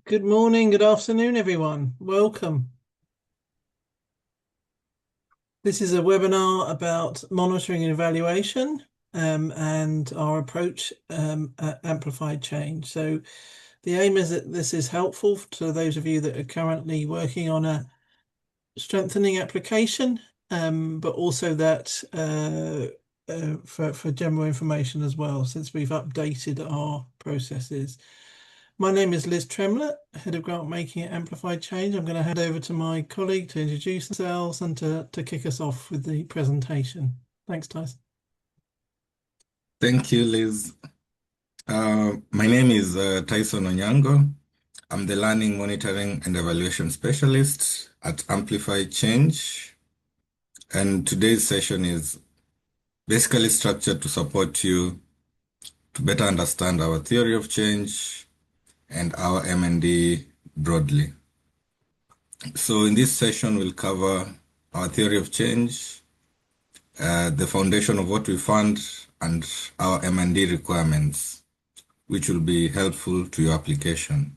Good morning, good afternoon, everyone. Welcome. This is a webinar about monitoring and evaluation and our approach at AmplifyChange. So the aim is that this is helpful to those of you that are currently working on a strengthening application, but also that for general information as well, since we've updated our processes. My name is Liz Tremlett, Head of Grant Making at AmplifyChange. I'm going to hand over to my colleague to introduce themselves and to kick us off with the presentation. Thanks, Tyson. Thank you, Liz. My name is Tyson Onyango. I'm the Learning, Monitoring, and Evaluation Specialist at AmplifyChange. And today's session is basically structured to support you to better understand our theory of change and our M&D broadly. So in this session, we'll cover our theory of change, the foundation of what we found, and our M&D requirements, which will be helpful to your application.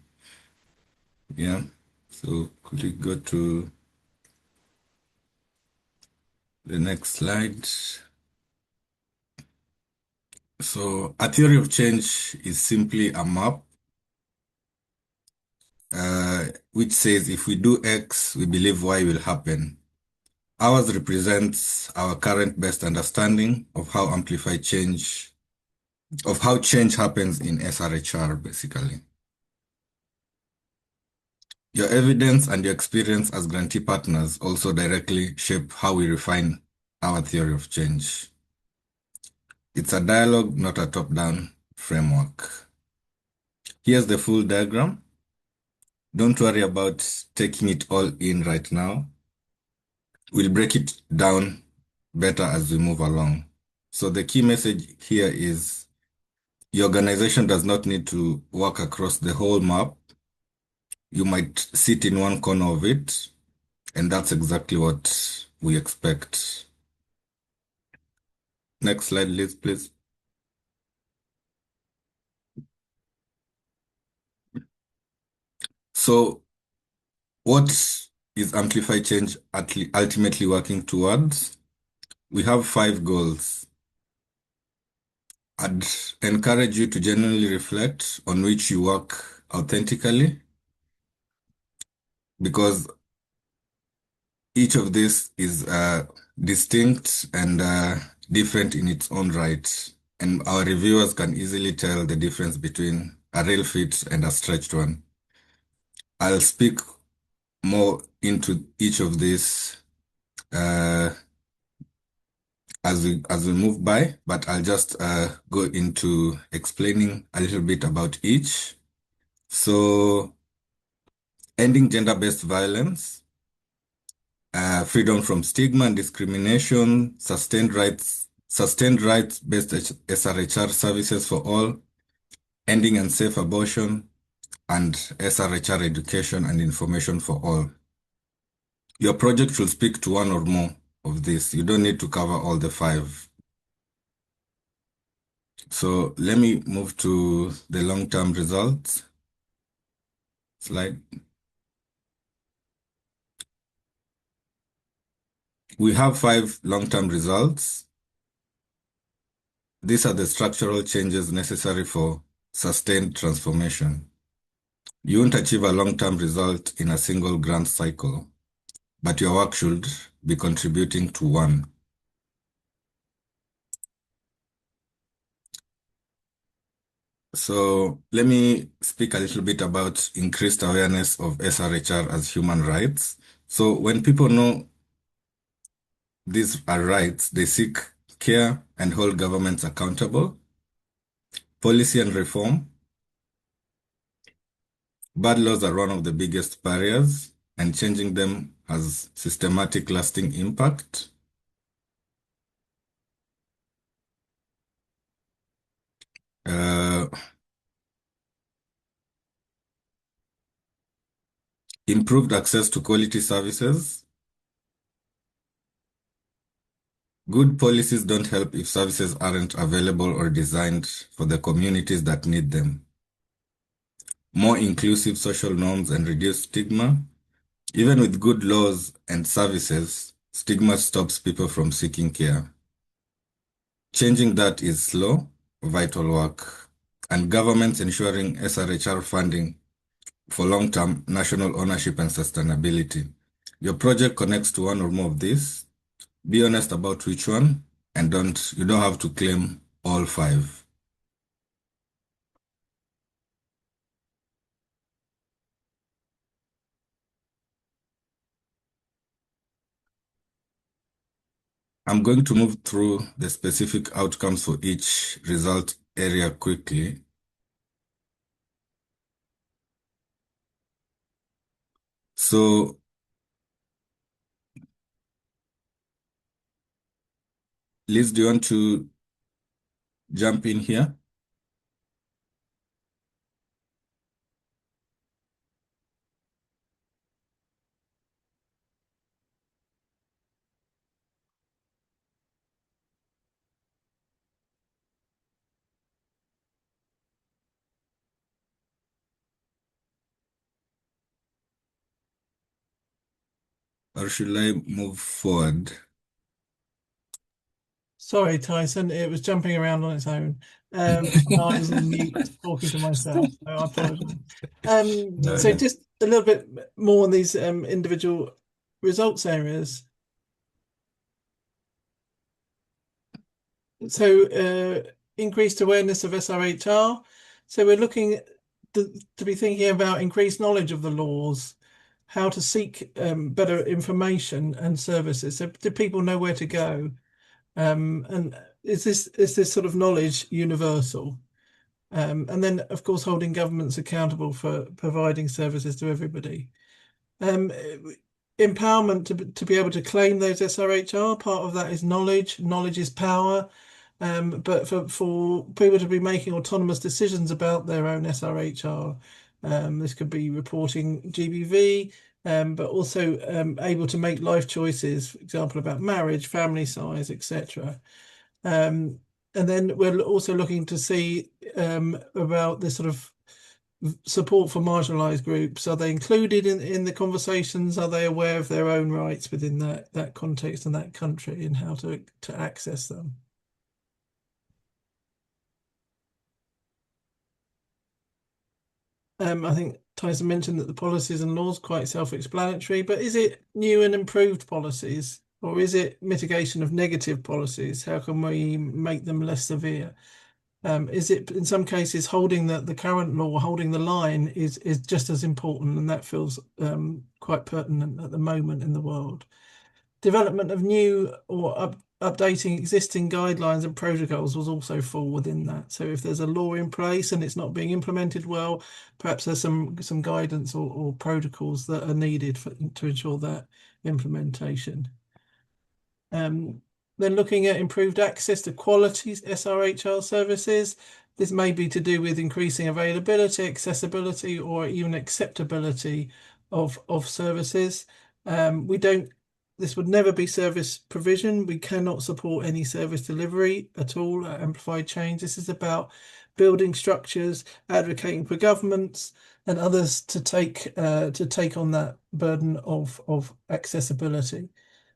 Yeah, so could we go to the next slide? So a theory of change is simply a map which says if we do X, we believe Y will happen. Ours represents our current best understanding of how change happens in SRHR, basically. Your evidence and your experience as grantee partners also directly shape how we refine our theory of change. It's a dialogue, not a top-down framework. Here's the full diagram. Don't worry about taking it all in right now. We'll break it down better as we move along. So the key message here is your organization does not need to work across the whole map. You might sit in one corner of it, and that's exactly what we expect. Next slide, Liz, please. So what is AmplifyChange ultimately working towards? We have 5 goals. I'd encourage you to genuinely reflect on which you work authentically, because each of this is distinct and different in its own right. And our reviewers can easily tell the difference between a real fit and a stretched one. I'll speak more into each of these as we move by, but I'll just go into explaining a little bit about each. So, ending gender-based violence, freedom from stigma and discrimination, sustained rights-based SRHR services for all, ending unsafe abortion, and SRHR education and information for all. Your project should speak to one or more of these. You don't need to cover all the 5. So let me move to the long-term results slide. We have 5 long-term results. These are the structural changes necessary for sustained transformation. You won't achieve a long-term result in a single grant cycle, but your work should be contributing to one. So let me speak a little bit about increased awareness of SRHR as human rights. So when people know these are rights, they seek care and hold governments accountable. Policy and reform. Bad laws are one of the biggest barriers, and changing them has systematic, lasting impact. Improved access to quality services. Good policies don't help if services aren't available or designed for the communities that need them. more inclusive social norms, and reduce stigma. Even with good laws and services, stigma stops people from seeking care. Changing that is slow, vital work, and governments ensuring SRHR funding for long-term national ownership and sustainability. Your project connects to one or more of these. Be honest about which one, and you don't have to claim all five. I'm going to move through the specific outcomes for each result area quickly. So, Liz, do you want to jump in here? Or should I move forward? Sorry, Tyson, it was jumping around on its own. And I was on mute talking to myself, so I apologize. No, So no. just a little bit more on these individual results areas. So increased awareness of SRHR. So we're looking to be thinking about increased knowledge of the laws, how to seek better information and services. So do people know where to go? And is this sort of knowledge universal? And then, of course, holding governments accountable for providing services to everybody. Um, Empowerment to be able to claim those SRHR, part of that is knowledge. Knowledge is power. But for people to be making autonomous decisions about their own SRHR, this could be reporting GBV, but also able to make life choices, for example, about marriage, family size, etc. And then we're also looking to see about this sort of support for marginalized groups. Are they included in the conversations? Are they aware of their own rights within that context and that country and how to access them? I think Tyson mentioned that the policies and laws quite self-explanatory, but is it new and improved policies, or is it mitigation of negative policies? How can we make them less severe? Is it in some cases holding the current law, holding the line is just as important, and that feels quite pertinent at the moment in the world. Development of new or updating existing guidelines and protocols was also fall within that. So if there's a law in place and it's not being implemented well, perhaps there's some guidance or protocols that are needed to ensure that implementation. Then looking at improved access to quality SRHR services. This may be to do with increasing availability, accessibility, or even acceptability of services. We don't, this would never be service provision. We cannot support any service delivery at all at AmplifyChange. This is about building structures, advocating for governments and others to take on that burden of accessibility,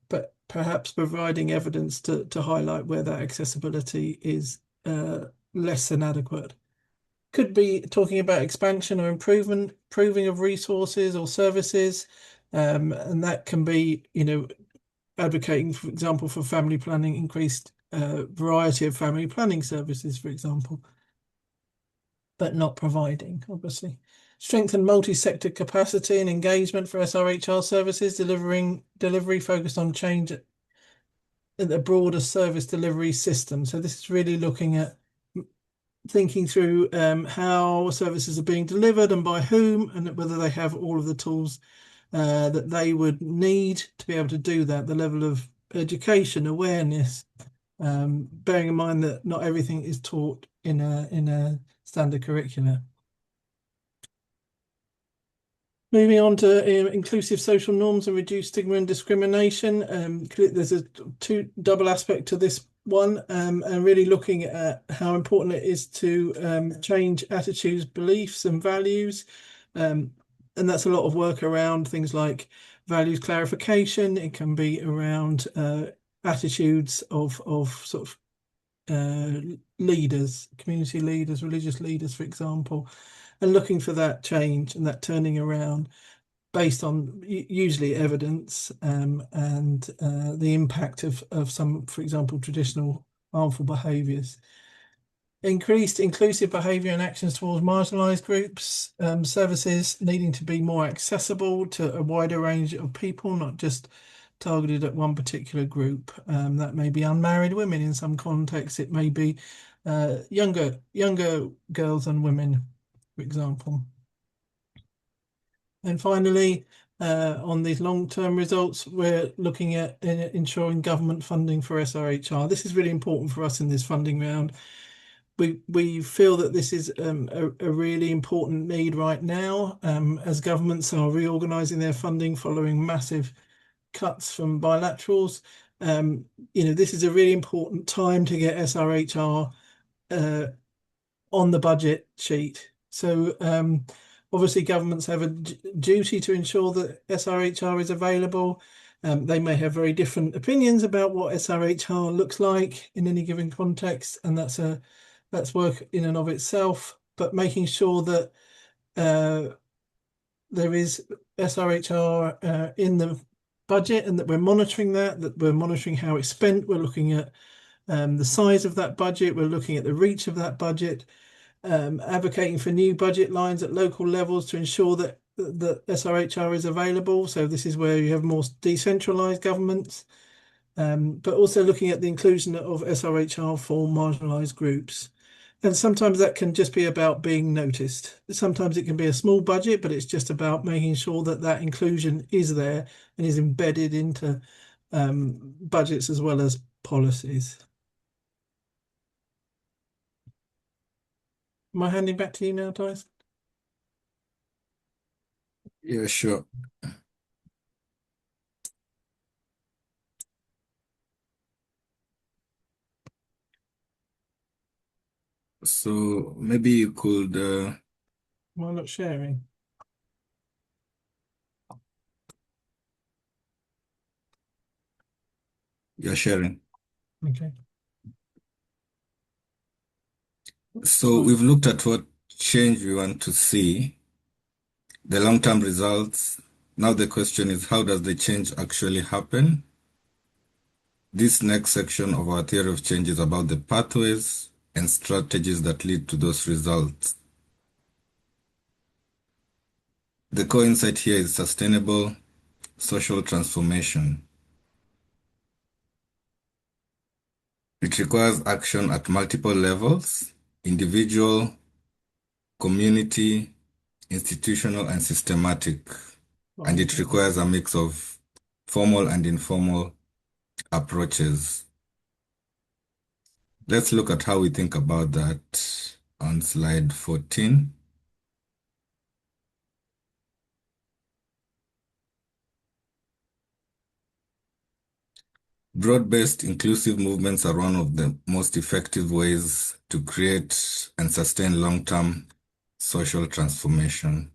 but perhaps providing evidence to highlight where that accessibility is less than adequate. Could be talking about expansion or improving of resources or services, and that can be, advocating, for example, for family planning, increased variety of family planning services, for example, but not providing, obviously. Strengthen multi-sector capacity and engagement for SRHR services, delivery focused on change at the broader service delivery system. So this is really looking at thinking through how services are being delivered and by whom, and whether they have all of the tools that they would need to be able to do that, the level of education, awareness, bearing in mind that not everything is taught in a standard curricula. Moving on to inclusive social norms and reduce stigma and discrimination. There's a double aspect to this one, and really looking at how important it is to change attitudes, beliefs, and values. And that's a lot of work around things like values clarification. It can be around attitudes of sort of leaders, community leaders, religious leaders, for example, and looking for that change and that turning around based on usually evidence, and the impact of some, for example, traditional harmful behaviours. Increased inclusive behaviour and actions towards marginalised groups, services needing to be more accessible to a wider range of people, not just targeted at one particular group. That may be unmarried women in some contexts. It may be younger girls and women, for example. And finally, on these long-term results, we're looking at ensuring government funding for SRHR. This is really important for us in this funding round. We feel that this is a really important need right now, as governments are reorganising their funding following massive cuts from bilaterals. This is a really important time to get SRHR on the budget sheet. So obviously governments have a duty to ensure that SRHR is available. They may have very different opinions about what SRHR looks like in any given context, and that's work in and of itself. But making sure that there is SRHR in the budget, and that we're monitoring that we're monitoring how it's spent. We're looking at the size of that budget. We're looking at the reach of that budget, advocating for new budget lines at local levels to ensure that the SRHR is available. So this is where you have more decentralised governments, but also looking at the inclusion of SRHR for marginalised groups. And sometimes that can just be about being noticed. Sometimes it can be a small budget, but it's just about making sure that that inclusion is there and is embedded into budgets as well as policies. Am I handing back to you now, Tyson? Yeah, sure. So maybe you could, Am I not sharing? you're sharing. Okay. So Right. we've looked at what change we want to see, the long-term results. Now the question is, how does the change actually happen? This next section of our theory of change is about the pathways and strategies that lead to those results. The core insight here is sustainable social transformation. It requires action at multiple levels: individual, community, institutional, and systematic. And it requires a mix of formal and informal approaches. Let's look at how we think about that on slide 14. Broad-based inclusive movements are one of the most effective ways to create and sustain long-term social transformation.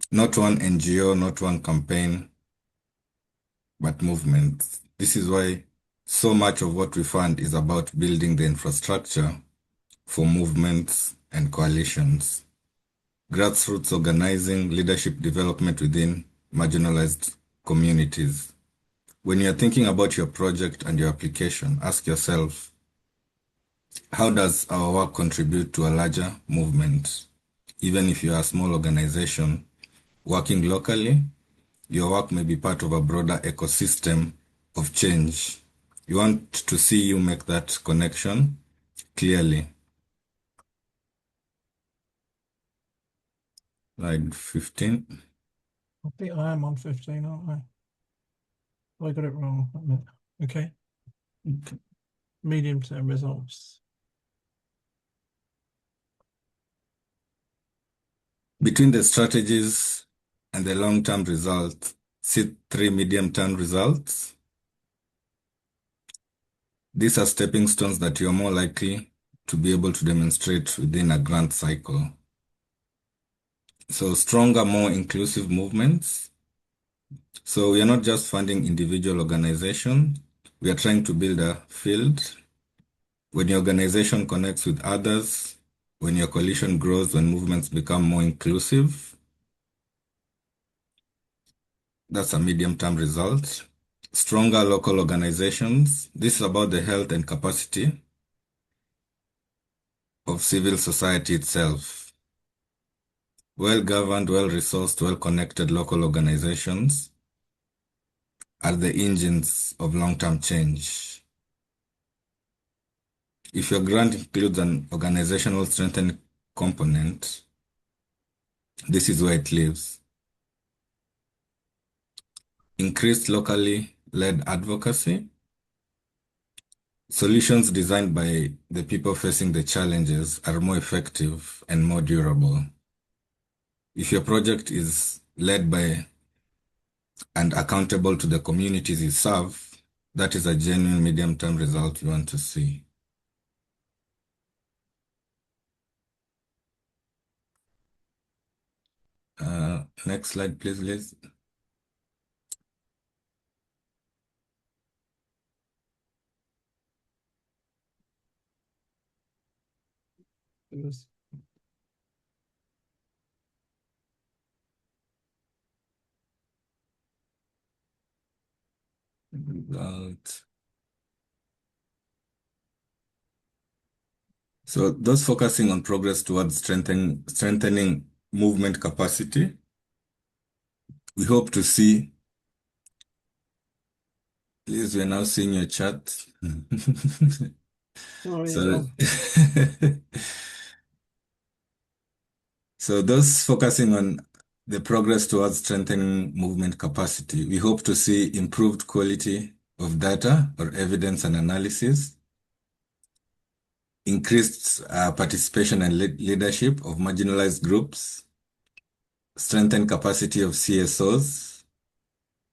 Not one NGO, not one campaign, but movements. This is why so much of what we fund is about building the infrastructure for movements and coalitions. Grassroots organizing, leadership development within marginalized communities. When you're thinking about your project and your application, ask yourself, how does our work contribute to a larger movement? Even if you're a small organization working locally, your work may be part of a broader ecosystem of change. We want to see you make that connection clearly. Slide 15. I think I am on 15, aren't I? I got it wrong. Okay. Medium-term results. Between the strategies and the long-term results, sit 3 medium-term results. These are stepping stones that you're more likely to be able to demonstrate within a grant cycle. So stronger, more inclusive movements. So we are not just funding individual organizations. We are trying to build a field. When your organization connects with others, when your coalition grows, when movements become more inclusive, that's a medium-term result. Stronger local organizations. This is about the health and capacity of civil society itself. Well-governed, well-resourced, well-connected local organizations are the engines of long-term change. If your grant includes an organizational strengthening component, this is where it lives. Increased locally led advocacy. Solutions designed by the people facing the challenges are more effective and more durable. If your project is led by and accountable to the communities you serve, that is a genuine medium-term result you want to see. Next slide, please, Liz. Yes. Result. So those focusing on progress towards strengthening movement capacity, we hope to see. Liz, we're now seeing your chat. Sorry, So, so those focusing on the progress towards strengthening movement capacity, we hope to see improved quality of data or evidence and analysis, increased participation and leadership of marginalized groups, strengthened capacity of CSOs,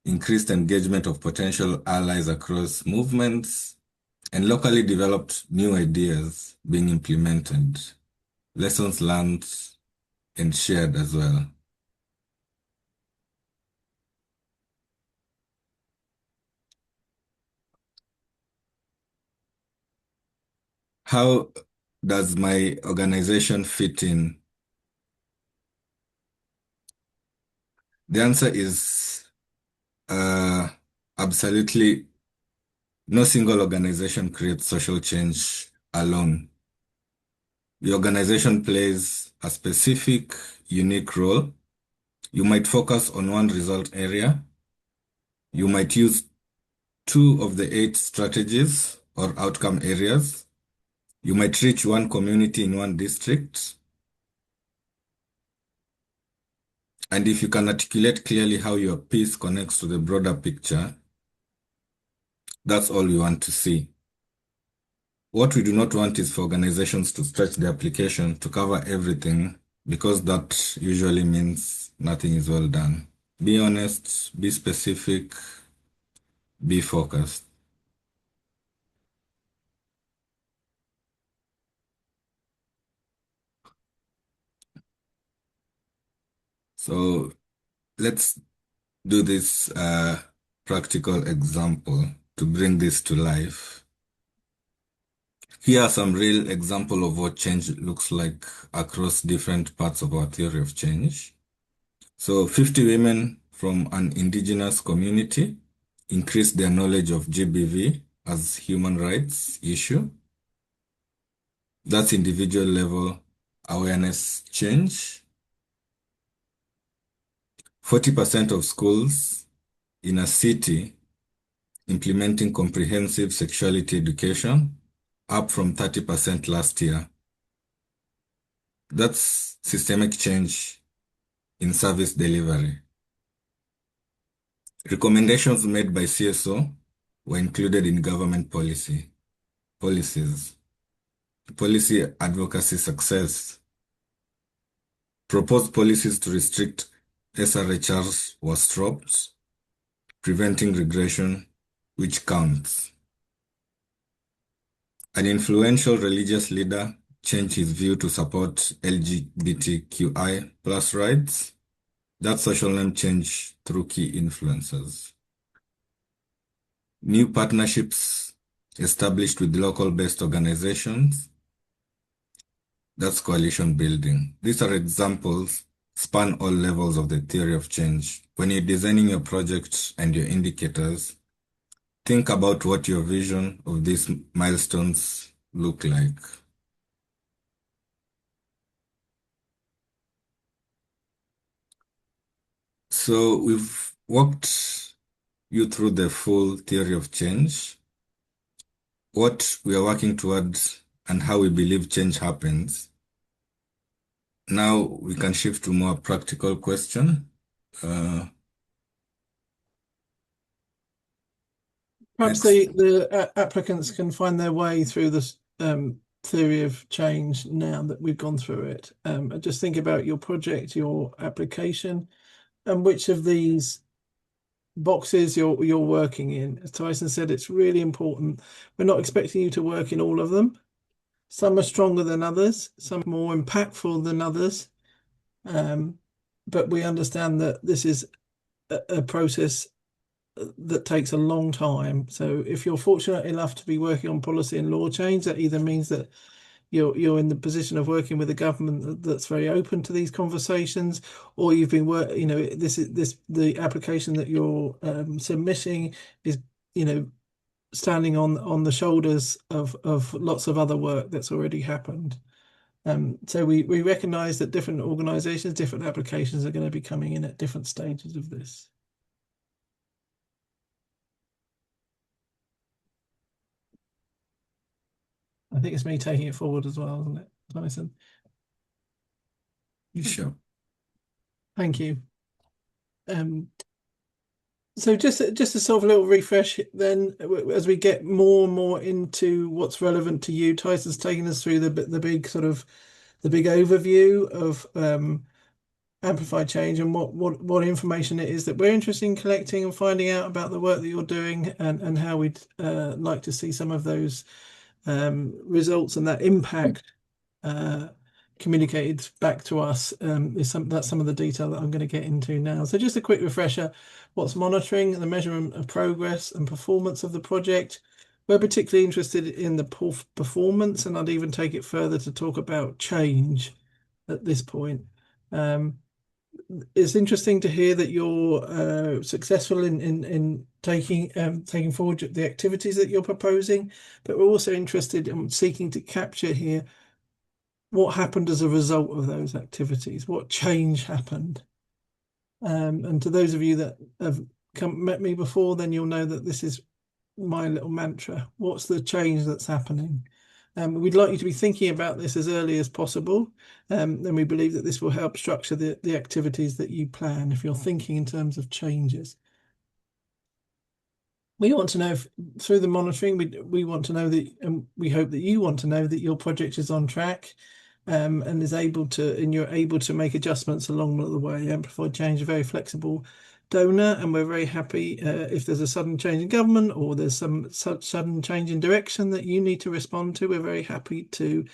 increased engagement of potential allies across movements, and locally developed new ideas being implemented, lessons learned and shared as well. How does my organization fit in? The answer is absolutely no single organization creates social change alone. The organization plays a specific, unique role. You might focus on one result area. You might use 2 of the 8 strategies or outcome areas. You might reach one community in one district. And if you can articulate clearly how your piece connects to the broader picture, that's all we want to see. What we do not want is for organizations to stretch the application to cover everything, because that usually means nothing is well done. Be honest, be specific, be focused. So let's do this practical example to bring this to life. Here are some real examples of what change looks like across different parts of our theory of change. So 50 women from an indigenous community increased their knowledge of GBV as human rights issue. That's individual level awareness change. 40% of schools in a city implementing comprehensive sexuality education, up from 30% last year. That's systemic change in service delivery. Recommendations made by CSO were included in government policies. Policy advocacy success. Proposed policies to restrict SRHRs was dropped, preventing regression, which counts. An influential religious leader changed his view to support LGBTQI plus rights. That's social name change through key influencers. New partnerships established with local-based organizations. That's coalition building. These are examples, span all levels of the theory of change. When you're designing your project and your indicators, think about what your vision of these milestones look like. So we've walked you through the full theory of change, what we are working towards, and how we believe change happens. Now we can shift to more practical question. Perhaps Next. the applicants can find their way through this theory of change now that we've gone through it. Just think about your project, your application, and which of these boxes you're working in. As Tyson said, it's really important. We're not expecting you to work in all of them. Some are stronger than others, some are more impactful than others. But we understand that this is a process that takes a long time. So if you're fortunate enough to be working on policy and law change, that either means that you're in the position of working with a government that's very open to these conversations, or you've been the application that you're submitting is standing on the shoulders of lots of other work that's already happened. So we recognize that different organizations, different applications are going to be coming in at different stages of this. I think it's me taking it forward as well, isn't it, Tyson? Sure. Thank you. So just to sort of a little refresh then, as we get more and more into what's relevant to you, Tyson's taking us through the big sort of the big overview of Amplify Change and what information it is that we're interested in collecting and finding out about the work that you're doing and how we'd like to see some of those results and that impact communicated back to us. That's some of the detail that I'm going to get into now. So just a quick refresher, what's monitoring, the measurement of progress and performance of the project. We're particularly interested in the performance, and I'd even take it further to talk about change at this point. It's interesting to hear that you're successful in taking forward the activities that you're proposing, but we're also interested in seeking to capture here what happened as a result of those activities, what change happened. And to those of you that have met me before, then you'll know that this is my little mantra. What's the change that's happening? We'd like you to be thinking about this as early as possible. And we believe that this will help structure the activities that you plan if you're thinking in terms of changes. We want to know if, through the monitoring, we want to know that, and we hope that you want to know that your project is on track and is able to, and you're able to make adjustments along the way. AmplifyChange is a very flexible donor, and we're very happy if there's a sudden change in government or there's some such sudden change in direction that you need to respond to. We're very happy to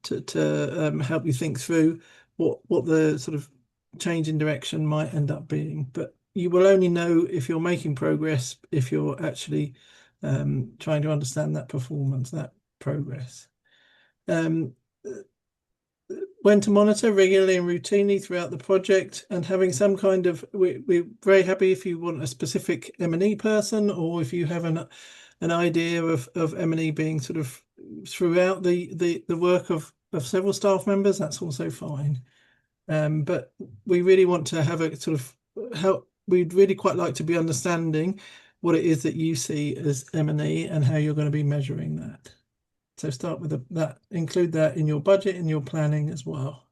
help you think through what the sort of change in direction might end up being. But you will only know if you're making progress if you're actually trying to understand that performance, that progress. When to monitor regularly and routinely throughout the project, and having some kind of, we're very happy if you want a specific M&E person, or if you have an idea of M&E being sort of throughout the work of several staff members, that's also fine. But we really want to have a sort of help. We'd really quite like to be understanding what it is that you see as M&E and how you're going to be measuring that. So start with that, include that in your budget, in your planning as well.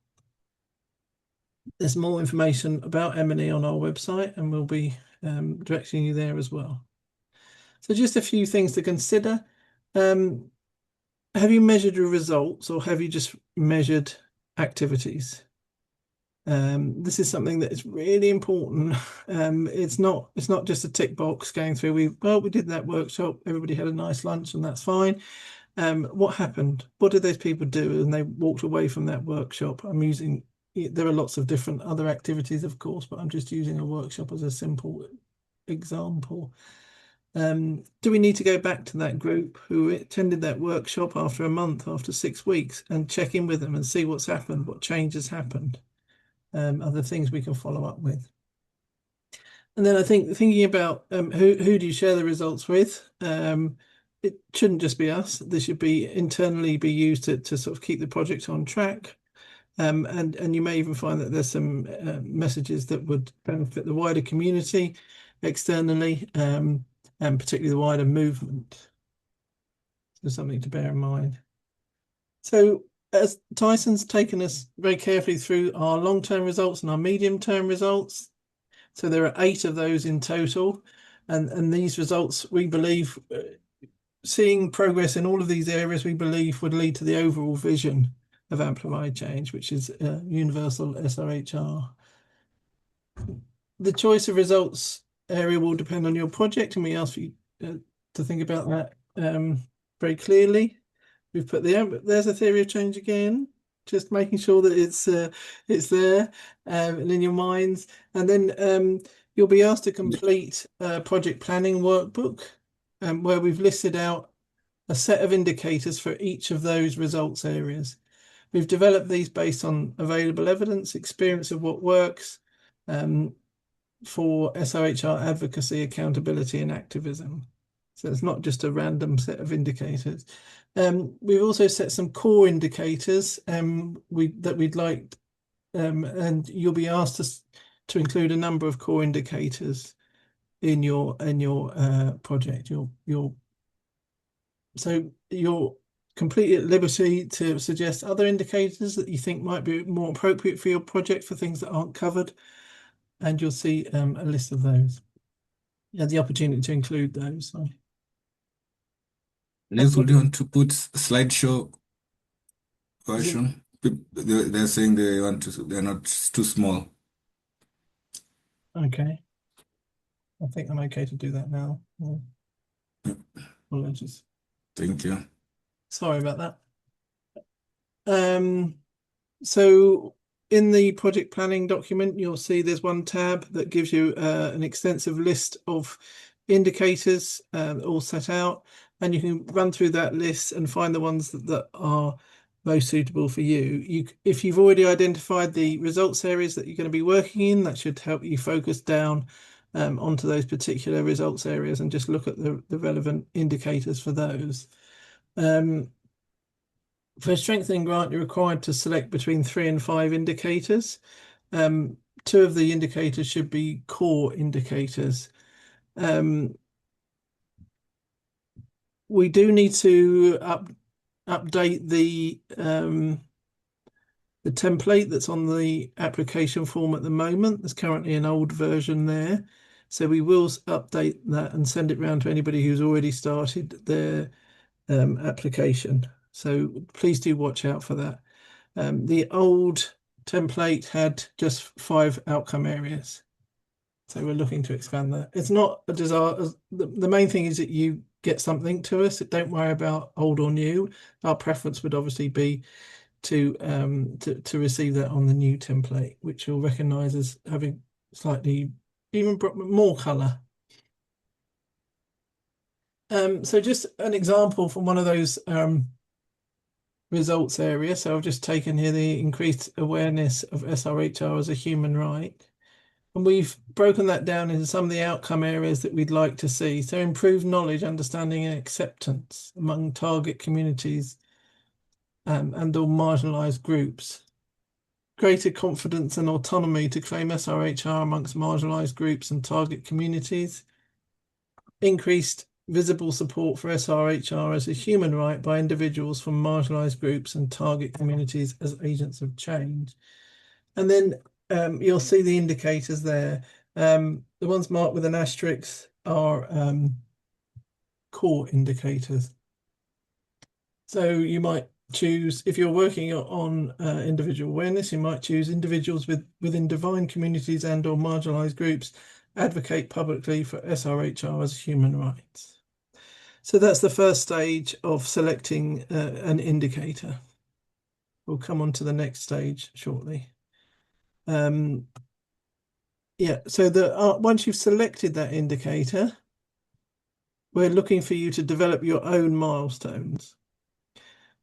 There's more information about M&E on our website, and we'll be directing you there as well. So just a few things to consider. Have you measured your results, or have you just measured activities? This is something that is really important. It's not just a tick box going through. We did that workshop, everybody had a nice lunch, and that's fine. what happened? What did those people do? And they walked away from that workshop. There are lots of different other activities, of course, but I'm just using a workshop as a simple example. Do we need to go back to that group who attended that workshop after a month, after 6 weeks, and check in with them and see what's happened, what changes happened, other things we can follow up with? And then I think thinking about who do you share the results with? It shouldn't just be us. This should be internally be used to sort of keep the project on track. And you may even find that there's some messages that would benefit the wider community externally, and particularly the wider movement. So something to bear in mind. So as Tyson's taken us very carefully through our long-term results and our medium-term results, so there are 8 of those in total, and these results we believe seeing progress in all of these areas we believe would lead to the overall vision of Amplify Change, which is universal SRHR. The choice of results area will depend on your project, and we ask you to think about that very clearly. We've put there's a theory of change again, just making sure that it's there and in your minds. And then you'll be asked to complete a project planning workbook where we've listed out a set of indicators for each of those results areas. We've developed these based on available evidence, experience of what works for SRHR advocacy, accountability, and activism. So it's not just a random set of indicators. We've also set some core indicators that we'd like, and you'll be asked to include a number of core indicators in your project. So you're completely at liberty to suggest other indicators that you think might be more appropriate for your project for things that aren't covered, and you'll see a list of those. You have the opportunity to include those. So. Liz, would you want to put slideshow version? They're saying they're not too small. Okay. I think I'm okay to do that now. Apologies. Thank you. Sorry about that. So in the project planning document, you'll see there's one tab that gives you an extensive list of indicators all set out, and you can run through that list and find the ones that are most suitable for you. If you've already identified the results areas that you're going to be working in, that should help you focus down onto those particular results areas and just look at the relevant indicators for those. For a strengthening grant, you're required to select between 3 and 5 indicators. 2 of the indicators should be core indicators. We do need to update the template that's on the application form at the moment. There's currently an old version there. So we will update that and send it around to anybody who's already started their application. So please do watch out for that. The old template had just 5 outcome areas. So we're looking to expand that. It's not a disaster. The main thing is that you get something to us. Don't worry about old or new. Our preference would obviously be to receive that on the new template, which you'll recognize as having slightly even more color. So just an example from one of those results areas. So I've just taken here the increased awareness of SRHR as a human right. And we've broken that down into some of the outcome areas that we'd like to see. So improved knowledge, understanding and acceptance among target communities and or marginalised groups. Greater confidence and autonomy to claim SRHR amongst marginalised groups and target communities. Increased visible support for SRHR as a human right by individuals from marginalised groups and target communities as agents of change. And then you'll see the indicators there. The ones marked with an asterisk are core indicators. So you might choose, if you're working on individual awareness, you might choose individuals within defined communities and or marginalised groups advocate publicly for SRHR as human rights. So that's the first stage of selecting an indicator. We'll come on to the next stage shortly. Yeah, so once you've selected that indicator, we're looking for you to develop your own milestones.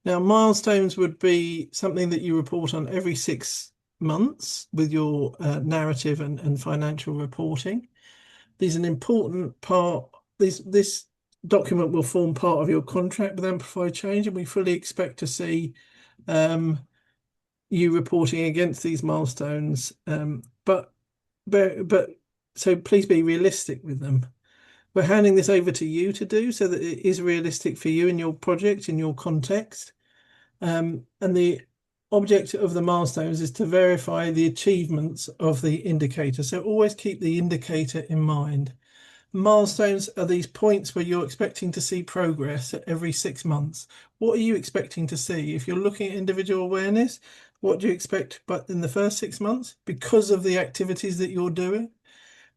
Now, milestones would be something that you report on every 6 months with your narrative and financial reporting. These are an important part. This document will form part of your contract with AmplifyChange, and we fully expect to see you reporting against these milestones. But so please be realistic with them. We're handing this over to you to do so that it is realistic for you in your project, in your context. And the object of the milestones is to verify the achievements of the indicator. So always keep the indicator in mind. Milestones are these points where you're expecting to see progress at every 6 months. What are you expecting to see? If you're looking at individual awareness, what do you expect but in the first 6 months because of the activities that you're doing?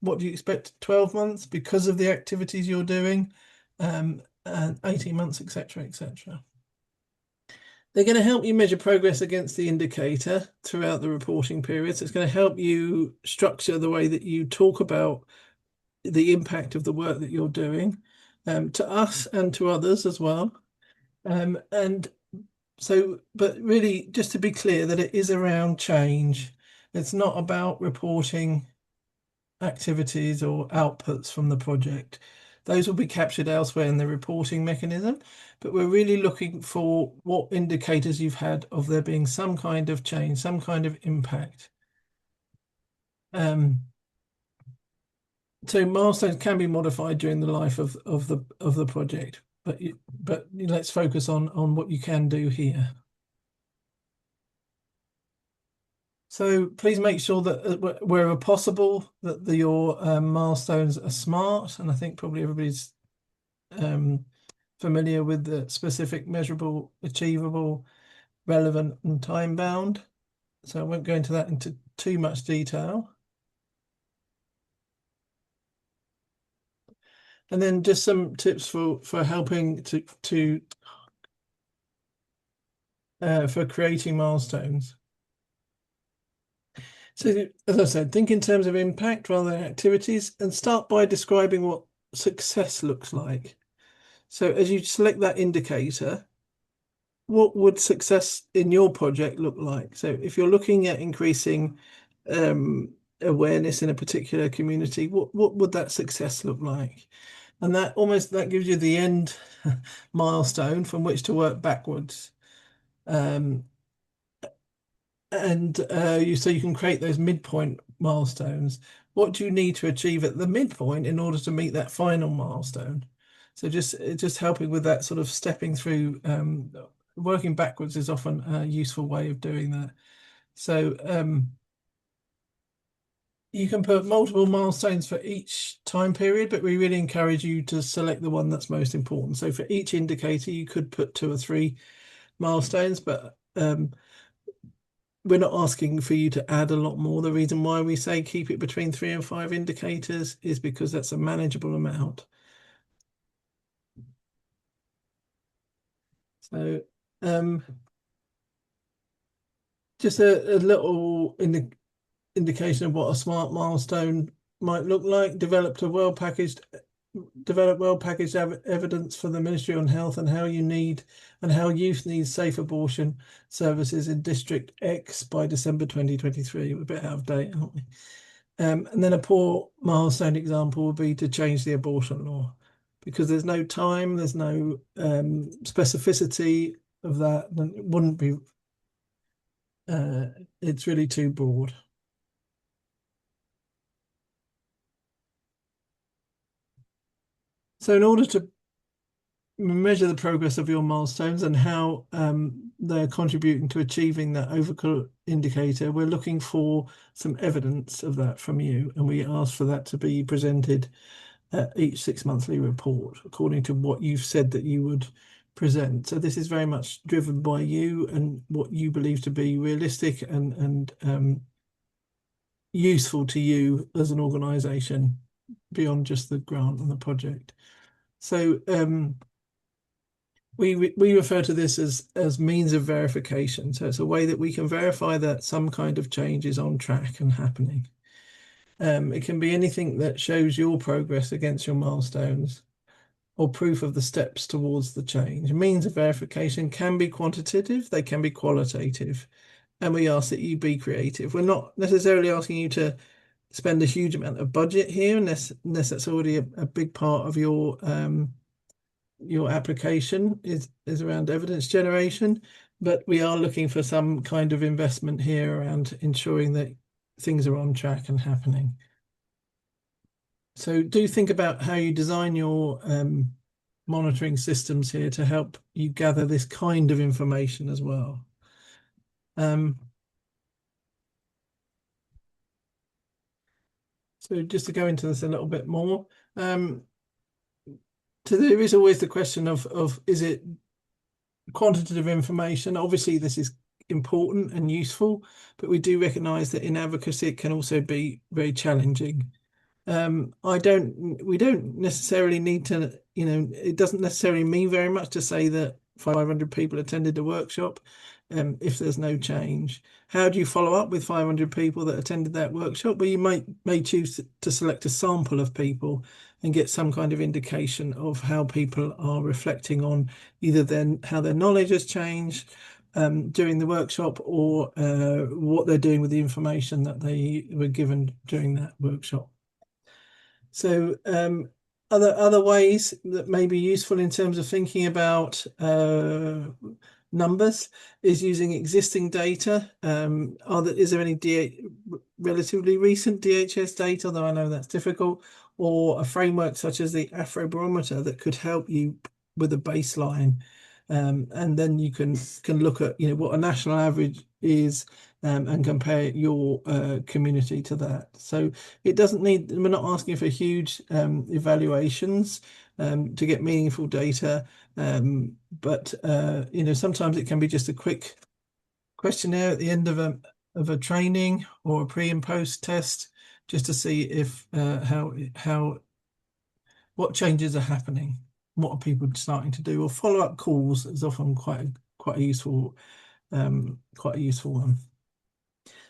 What do you expect 12 months because of the activities you're doing? And 18 months, etc., etc. They're going to help you measure progress against the indicator throughout the reporting period. So it's going to help you structure the way that you talk about the impact of the work that you're doing to us and to others as well. And so, but really, just to be clear that it is around change. It's not about reporting activities or outputs from the project. Those will be captured elsewhere in the reporting mechanism, but we're really looking for what indicators you've had of there being some kind of change, some kind of impact. So milestones can be modified during the life of the project, but let's focus on what you can do here. So please make sure that wherever possible that your milestones are smart, and I think probably everybody's familiar with the specific, measurable, achievable, relevant, and time bound. So I won't go into that into too much detail. And then just some tips for helping for creating milestones. So as I said, think in terms of impact rather than activities, and start by describing what success looks like. So as you select that indicator, what would success in your project look like? So if you're looking at increasing awareness in a particular community, what would that success look like? And that gives you the end milestone from which to work backwards. So you can create those midpoint milestones. What do you need to achieve at the midpoint in order to meet that final milestone? So just helping with that sort of stepping through, working backwards is often a useful way of doing that. So you can put multiple milestones for each time period, but we really encourage you to select the one that's most important. So for each indicator, you could put 2 or 3 milestones, but we're not asking for you to add a lot more. The reason why we say keep it between 3 and 5 indicators is because that's a manageable amount. So just a little indication of what a smart milestone might look like. Develop well-packaged evidence for the Ministry on Health and how youth needs safe abortion services in District X by December 2023. We're a bit out of date, aren't we? And then a poor milestone example would be to change the abortion law, because there's no time, there's no specificity of that, then it wouldn't be, it's really too broad. So in order to measure the progress of your milestones and how they're contributing to achieving that overall indicator, we're looking for some evidence of that from you, and we ask for that to be presented at each 6-monthly report according to what you've said that you would present. So this is very much driven by you and what you believe to be realistic and useful to you as an organisation beyond just the grant and the project. So we refer to this as means of verification. So it's a way that we can verify that some kind of change is on track and happening. It can be anything that shows your progress against your milestones or proof of the steps towards the change. Means of verification can be quantitative, they can be qualitative, and we ask that you be creative. We're not necessarily asking you to spend a huge amount of budget here, unless that's already a big part of your application is around evidence generation. But we are looking for some kind of investment here around ensuring that things are on track and happening. So do think about how you design your monitoring systems here to help you gather this kind of information as well. So just to go into this a little bit more, so there is always the question of is it quantitative information? Obviously, this is important and useful, but we do recognise that in advocacy it can also be very challenging. We don't necessarily need to, it doesn't necessarily mean very much to say that 500 people attended the workshop if there's no change. How do you follow up with 500 people that attended that workshop? Well, you may choose to select a sample of people and get some kind of indication of how people are reflecting on either then how their knowledge has changed during the workshop or what they're doing with the information that they were given during that workshop. So other ways that may be useful in terms of thinking about numbers is using existing data. Is there any relatively recent DHS data, although I know that's difficult, or a framework such as the Afrobarometer that could help you with a baseline, and then you can look at what a national average is and compare your community to that. So it doesn't need, we're not asking for huge evaluations to get meaningful data, but sometimes it can be just a quick questionnaire at the end of a training or a pre and post test, just to see if what changes are happening, what are people starting to do, or follow-up calls is often quite a useful one.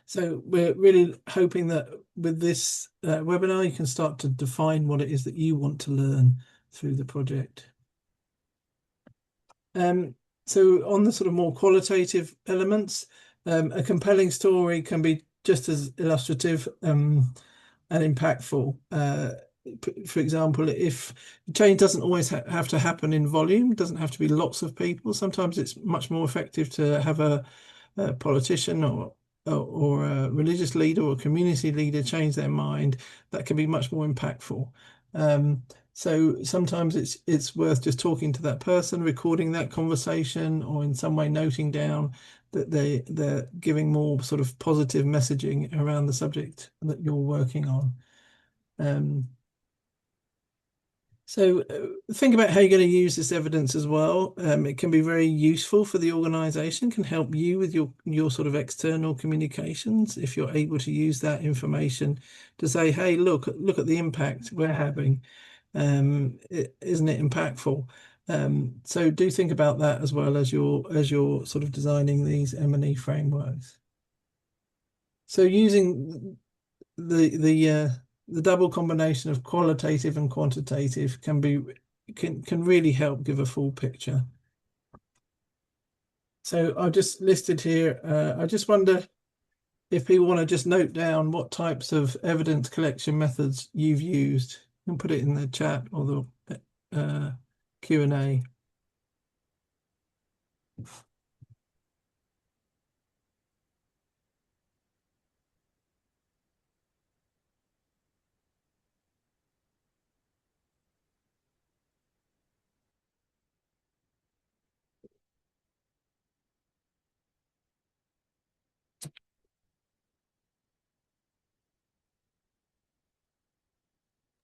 So we're really hoping that with this webinar, you can start to define what it is that you want to learn through the project. So on the sort of more qualitative elements, a compelling story can be just as illustrative and impactful. For example, if change doesn't always have to happen in volume, doesn't have to be lots of people. Sometimes it's much more effective to have a politician or a religious leader or a community leader change their mind. That can be much more impactful. So sometimes it's worth just talking to that person, recording that conversation, or in some way noting down that they're giving more sort of positive messaging around the subject that you're working on. So think about how you're going to use this evidence as well. It can be very useful for the organization, can help you with your sort of external communications if you're able to use that information to say, hey, look at the impact we're having. Isn't it impactful? So do think about that as well as you're sort of designing these M&E frameworks. So using the double combination of qualitative and quantitative can really help give a full picture. So I've just listed here, I just wonder if people want to just note down what types of evidence collection methods you've used and put it in the chat or the Q&A.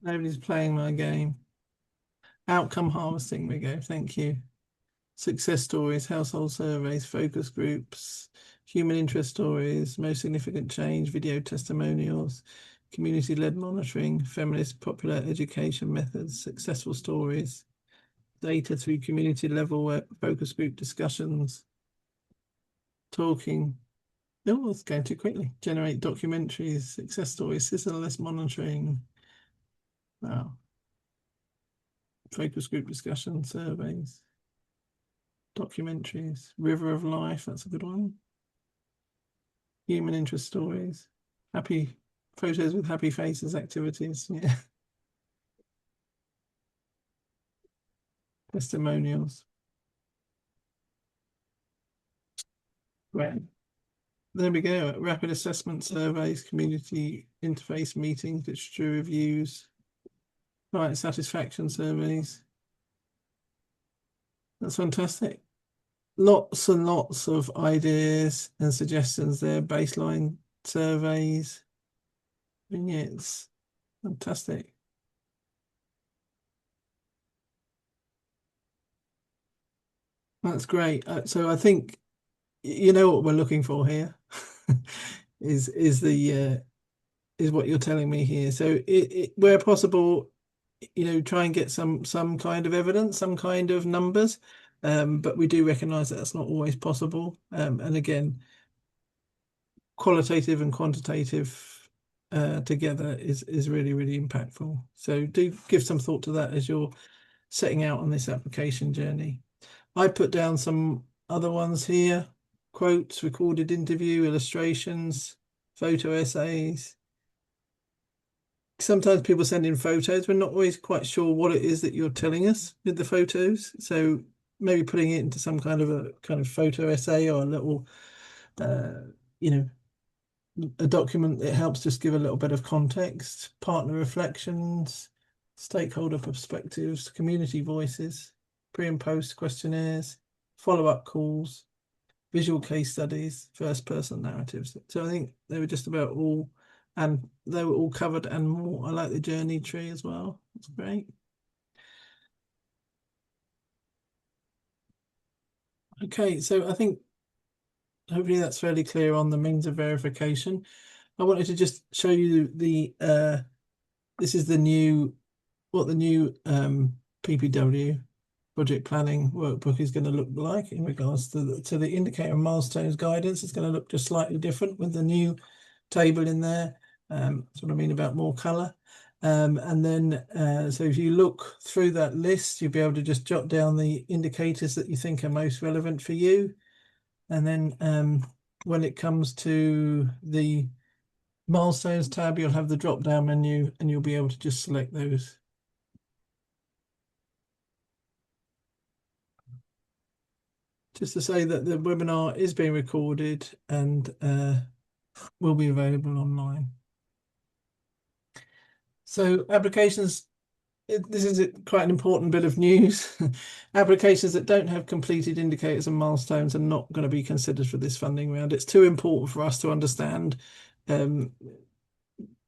Nobody's playing my game. Outcome harvesting, we go. Thank you. Success stories, household surveys, focus groups, human interest stories, most significant change, video testimonials, community-led monitoring, feminist popular education methods, successful stories, data through community level focus group discussions, talking. Oh, it's going too quickly. Generate documentaries, success stories, system-less monitoring. Wow. Focus group discussion, surveys, documentaries, River of Life, that's a good one. Human interest stories, happy photos with happy faces activities, yeah. Testimonials. Right. There we go. Rapid assessment surveys, community interface meetings, literature reviews, client satisfaction surveys. That's fantastic. Lots and lots of ideas and suggestions there, baseline surveys, vignettes. Fantastic. That's great. So I think you know what we're looking for here is the is what you're telling me here. So where possible, try and get some kind of evidence, some kind of numbers. But we do recognize that that's not always possible. And again, qualitative and quantitative together is really, really impactful. So do give some thought to that as you're setting out on this application journey. I put down some other ones here: quotes, recorded interview, illustrations, photo essays. Sometimes people send in photos. We're not always quite sure what it is that you're telling us with the photos. So maybe putting it into some kind of photo essay or a little, you know, a document that helps just give a little bit of context, partner reflections, stakeholder perspectives, community voices, pre and post questionnaires, follow-up calls, visual case studies, first person narratives. So I think they were just about all, and they were all covered and more. I like the journey tree as well. That's great. Okay, so I think hopefully that's fairly clear on the means of verification. I wanted to just show you this is the new, what the new PPW project planning workbook is going to look like in regards to the indicator and milestones guidance. It's going to look just slightly different with the new table in there. That's what I mean about more color. And then, so if you look through that list, you'll be able to just jot down the indicators that you think are most relevant for you. And then when it comes to the milestones tab, you'll have the drop down menu and you'll be able to just select those. Just to say that the webinar is being recorded and will be available online. So applications, this is quite an important bit of news. Applications that don't have completed indicators and milestones are not going to be considered for this funding round. It's too important for us to understand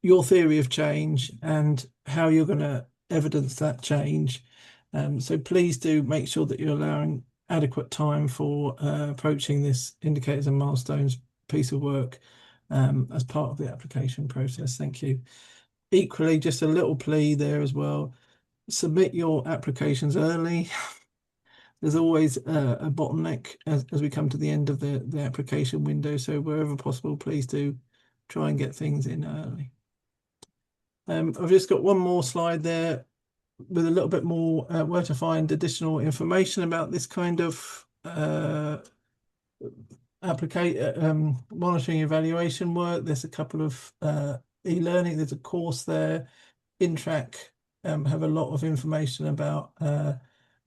your theory of change and how you're going to evidence that change. So please do make sure that you're allowing adequate time for approaching this indicators and milestones piece of work as part of the application process. Thank you. Equally, just a little plea there as well. Submit your applications early. There's always a bottleneck as we come to the end of the application window. So wherever possible, please do try and get things in early. I've just got one more slide there with a little bit more where to find additional information about this kind of monitoring evaluation work. There's a couple of e-learning. There's a course there. InTrack have a lot of information about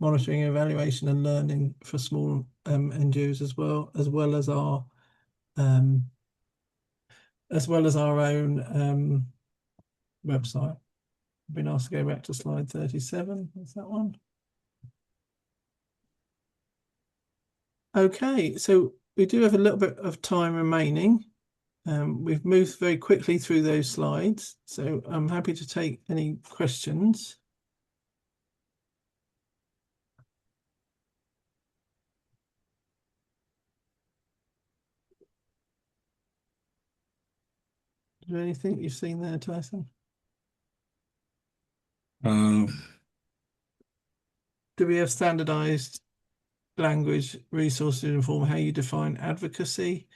monitoring, evaluation, and learning for small NGOs as well as our own website. I've been asked to go back to slide 37. Is that one? Okay, so we do have a little bit of time remaining. We've moved very quickly through those slides, so I'm happy to take any questions. Is there anything you've seen there, Tyson? do we have standardized language resources to inform how you define advocacy?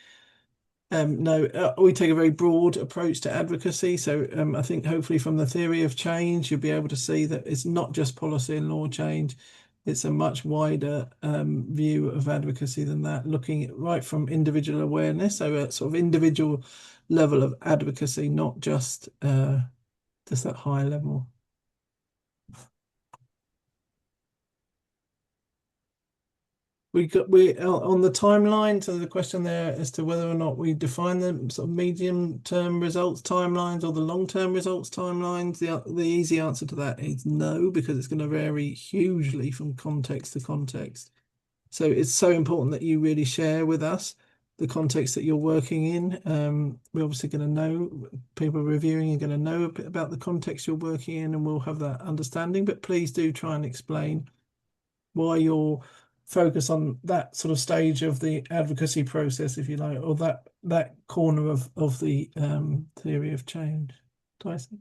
No, we take a very broad approach to advocacy. So I think hopefully from the theory of change, you'll be able to see that it's not just policy and law change. It's a much wider view of advocacy than that, looking at right from individual awareness, so a sort of individual level of advocacy, not just that high level. We on the timeline. So the question there as to whether or not we define the sort of medium-term results timelines or the long-term results timelines. The easy answer to that is no, because it's going to vary hugely from context to context. So it's so important that you really share with us the context that you're working in. We're obviously going to know, people reviewing are going to know a bit about the context you're working in, and we'll have that understanding. But please do try and explain why you're focused on that sort of stage of the advocacy process, if you like, or that corner of the theory of change. Tyson?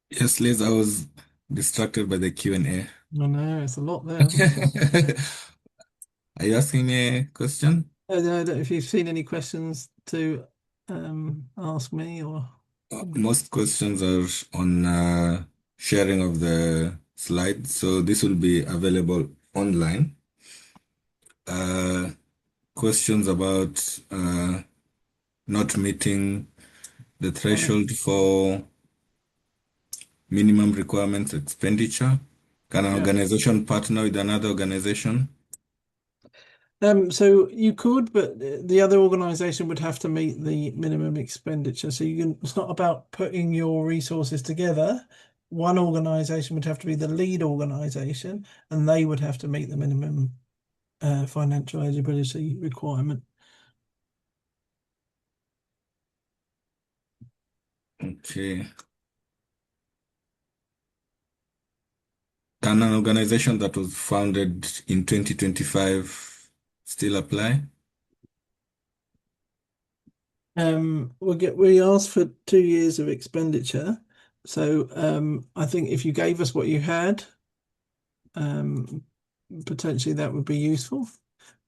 Yes, Liz, I was distracted by the Q&A. I know it's a lot there. Are you asking me a question? I don't know if you've seen any questions to ask me or. Most questions are on sharing of the slides, so this will be available online. Questions about not meeting the threshold for minimum requirements expenditure. Can an Yeah. organization partner with another organization? So you could, but the other organization would have to meet the minimum expenditure. So it's not about putting your resources together. One organization would have to be the lead organization, and they would have to meet the minimum financial eligibility requirement. Okay. Can an organization that was founded in 2025 still apply? We asked for 2 years of expenditure. So I think if you gave us what you had, potentially that would be useful.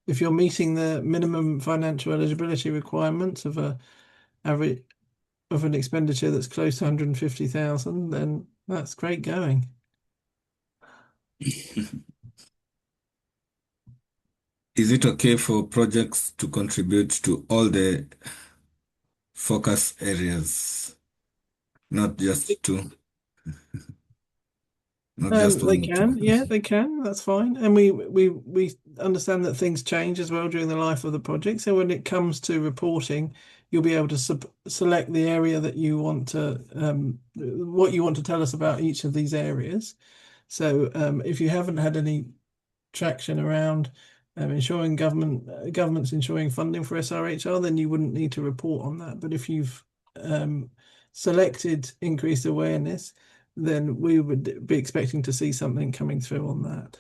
If you're meeting the minimum financial eligibility requirements of a average of an expenditure that's close to 150,000, then that's great going. Is it okay for projects to contribute to all the focus areas, not just two, not just They one or two? can, yeah, they can. That's fine. And we understand that things change as well during the life of the project. So when it comes to reporting, you'll be able to select the area that you want to, what you want to tell us about each of these areas. So if you haven't had any traction around ensuring governments ensuring funding for SRHR, then you wouldn't need to report on that. But if you've selected increased awareness, then we would be expecting to see something coming through on that.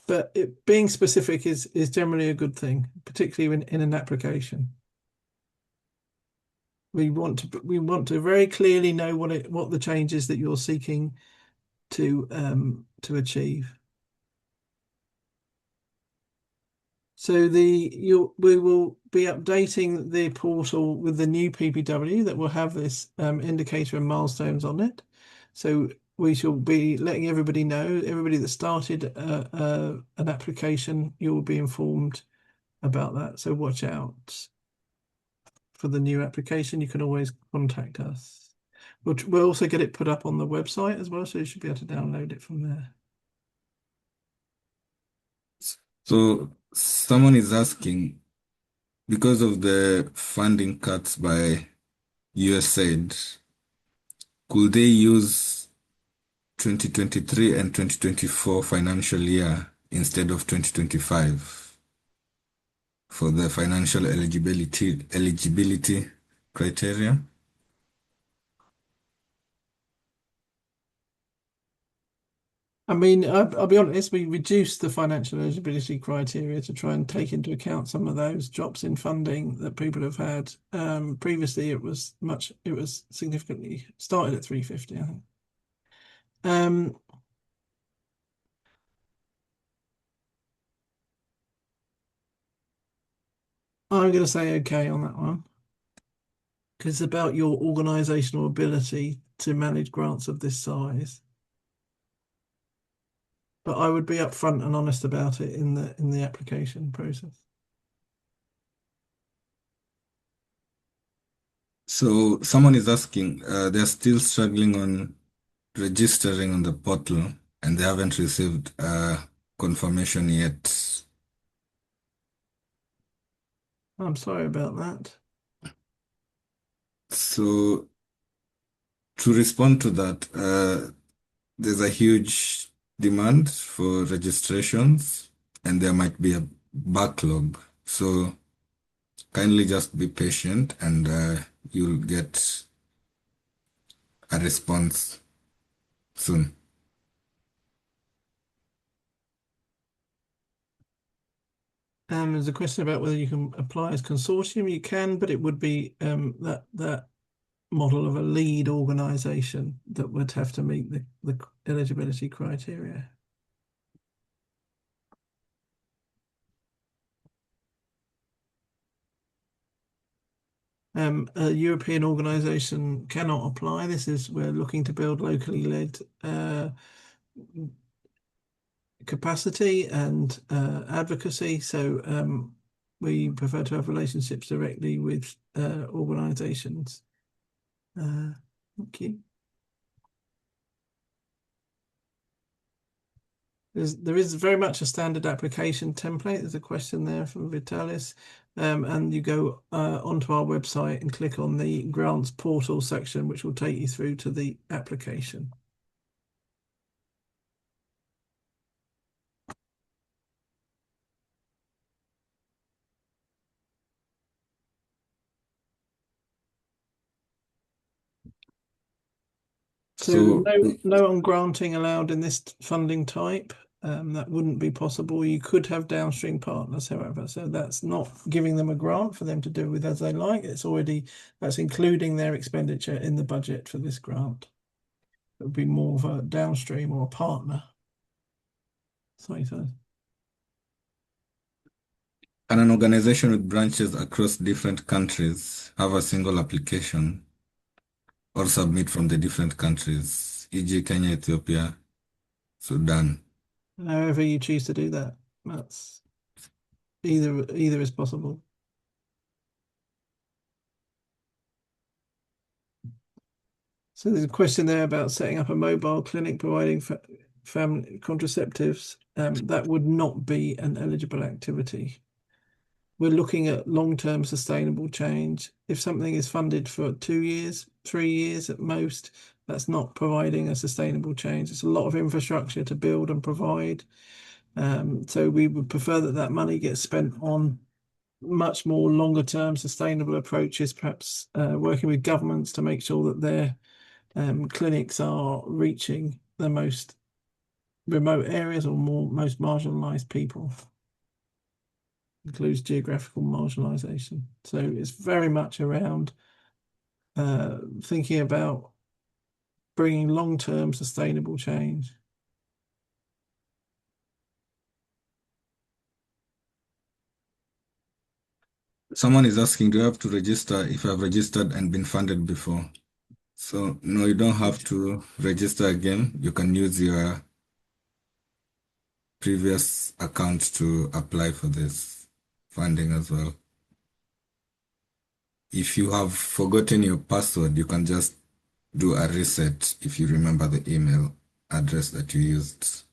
But being specific is generally a good thing, particularly in an application. We want to very clearly know what the change is that you're seeking to achieve. So we will be updating the portal with the new PPW that will have this indicator and milestones on it. So we shall be letting everybody know, everybody that started an application, you will be informed about that. So watch out for the new application. You can always contact us. We'll also get it put up on the website as well, so you should be able to download it from there. So someone is asking, because of the funding cuts by USAID, could they use 2023 and 2024 financial year instead of 2025 for the financial eligibility criteria? I mean, I'll be honest, we reduced the financial eligibility criteria to try and take into account some of those drops in funding that people have had. Previously, it was significantly started at 350, I think. Um, I'm going to say okay on that one because it's about your organisational ability to manage grants of this size. But I would be upfront and honest about it in the application process. So someone is asking, they're still struggling on registering on the portal and they haven't received confirmation yet. I'm sorry about that. So to respond to that, there's a huge demand for registrations and there might be a backlog. So kindly just be patient and you'll get a response soon. There's a question about whether you can apply as consortium. You can, but it would be that model of a lead organisation that would have to meet the eligibility criteria. A European organisation cannot apply. We're looking to build locally led capacity and advocacy. So we prefer to have relationships directly with organisations. Thank you. There is very much a standard application template. There's a question there from Vitalis. And you go onto our website and click on the grants portal section, which will take you through to the application. So no on granting allowed in this funding type. That wouldn't be possible. You could have downstream partners, however. So that's not giving them a grant for them to do with as they like. That's including their expenditure in the budget for this grant. It would be more of a downstream or a partner. Sorry. Can an organization with branches across different countries have a single application or submit from the different countries, e.g. Kenya, Ethiopia, Sudan? However you choose to do that, that's either is possible. So there's a question there about setting up a mobile clinic providing family contraceptives. That would not be an eligible activity. We're looking at long-term sustainable change. If something is funded for 2 years, 3 years at most, that's not providing a sustainable change. It's a lot of infrastructure to build and provide. So we would prefer that money gets spent on much more longer term sustainable approaches, perhaps working with governments to make sure that their clinics are reaching the most remote areas or most marginalized people. Includes geographical marginalization. So it's very much around thinking about bringing long-term sustainable change. Someone is asking, do you have to register if you have registered and been funded before? So no, you don't have to register again. You can use your previous account to apply for this funding as well. If you have forgotten your password, you can just do a reset if you remember the email address that you used.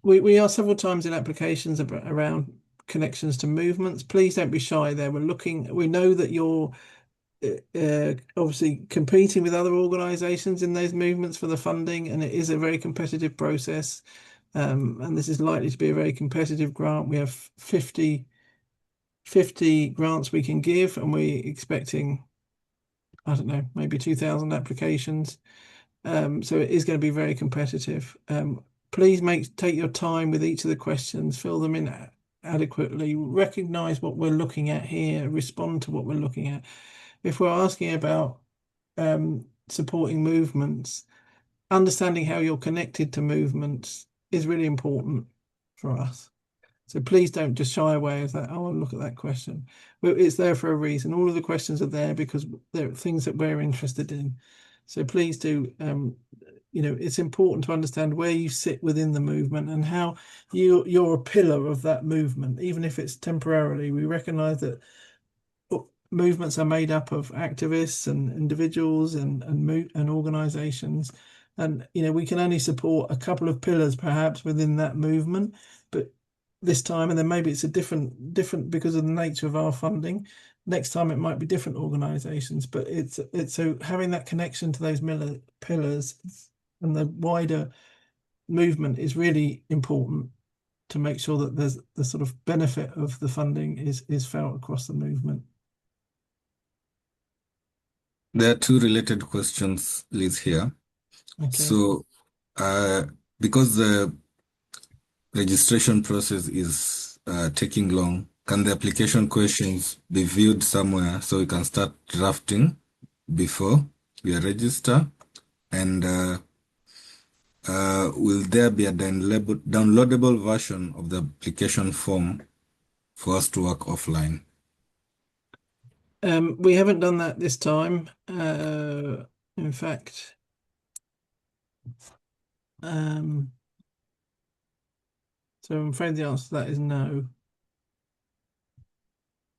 We are several times in applications around connections to movements. Please don't be shy there. We know that you're obviously competing with other organisations in those movements for the funding, and it is a very competitive process. And this is likely to be a very competitive grant. We have 50 grants we can give, and we're expecting, I don't know, maybe 2,000 applications. So it is going to be very competitive. Please take your time with each of the questions, fill them in adequately, recognize what we're looking at here, respond to what we're looking at. If we're asking about supporting movements, understanding how you're connected to movements is really important for us. So please don't just shy away of that. Oh, look at that question. Well, it's there for a reason. All of the questions are there because they're things that we're interested in. So please do, it's important to understand where you sit within the movement and how you're a pillar of that movement, even if it's temporarily. We recognize that movements are made up of activists and individuals and organizations. And, we can only support a couple of pillars perhaps within that movement, but this time, and then maybe it's a different because of the nature of our funding. Next time it might be different organizations, but it's so having that connection to those pillars and the wider movement is really important to make sure that there's the sort of benefit of the funding is felt across the movement. There are two related questions, Liz, here. Okay. So, because the registration process is taking long, can the application questions be viewed somewhere so we can start drafting before we register? And will there be a downloadable version of the application form for us to work offline? We haven't done that this time. In fact, so I'm afraid the answer to that is no.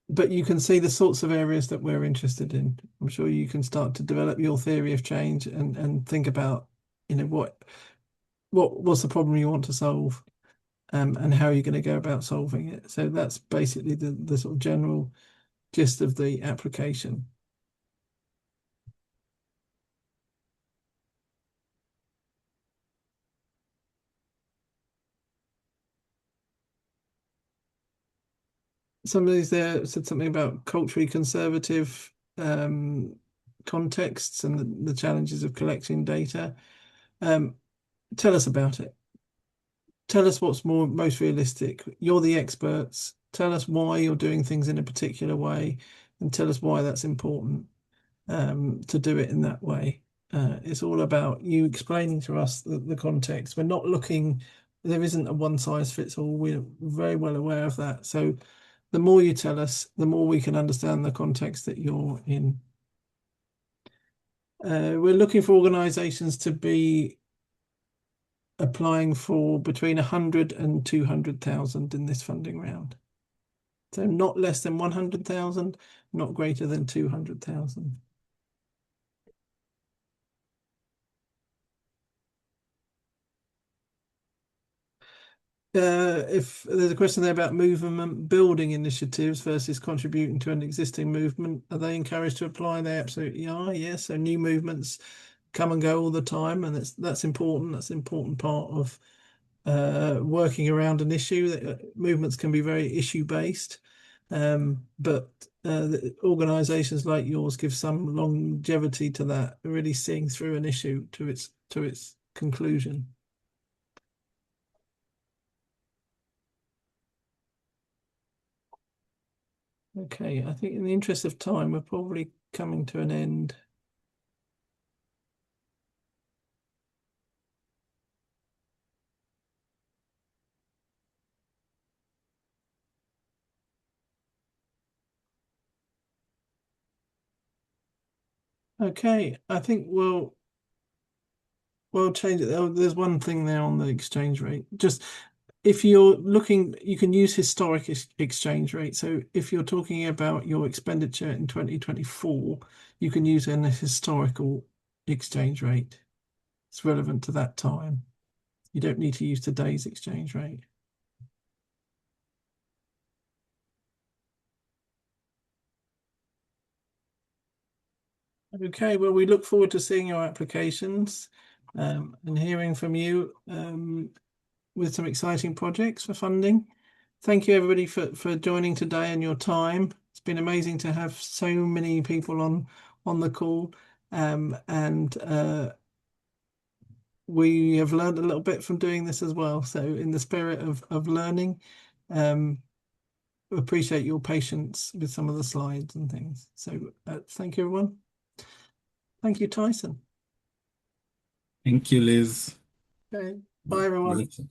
But you can see the sorts of areas that we're interested in. I'm sure you can start to develop your theory of change and think about, what's the problem you want to solve, and how you're going to go about solving it. So that's basically the sort of general gist of the application. Somebody there said something about culturally conservative contexts and the challenges of collecting data. Tell us about it. Tell us what's most realistic. You're the experts. Tell us why you're doing things in a particular way, and tell us why that's important to do it in that way. It's all about you explaining to us the context. We're not looking, there isn't a one size fits all. We're very well aware of that. So the more you tell us, the more we can understand the context that you're in. We're looking for organizations to be applying for between 100 and 200,000 in this funding round. So not less than 100,000, not greater than 200,000. If there's a question there about movement building initiatives versus contributing to an existing movement, are they encouraged to apply? They absolutely are. Yes. So new movements come and go all the time, and that's important. That's an important part of working around an issue. That movements can be very issue based, but organisations like yours give some longevity to that, really seeing through an issue to its conclusion. Okay, I think in the interest of time, we're probably coming to an end. Okay, I think we'll change it. Oh, there's one thing there on the exchange rate. Just if you're looking, you can use historic exchange rate. So if you're talking about your expenditure in 2024, you can use an historical exchange rate. It's relevant to that time. You don't need to use today's exchange rate. Okay, well, we look forward to seeing your applications and hearing from you with some exciting projects for funding. Thank you, everybody, for joining today and your time. It's been amazing to have so many people on the call, and we have learned a little bit from doing this as well. So in the spirit of learning, appreciate your patience with some of the slides and things. So thank you, everyone. Thank you, Tyson. Thank you, Liz. Okay. Bye, everyone. Bye.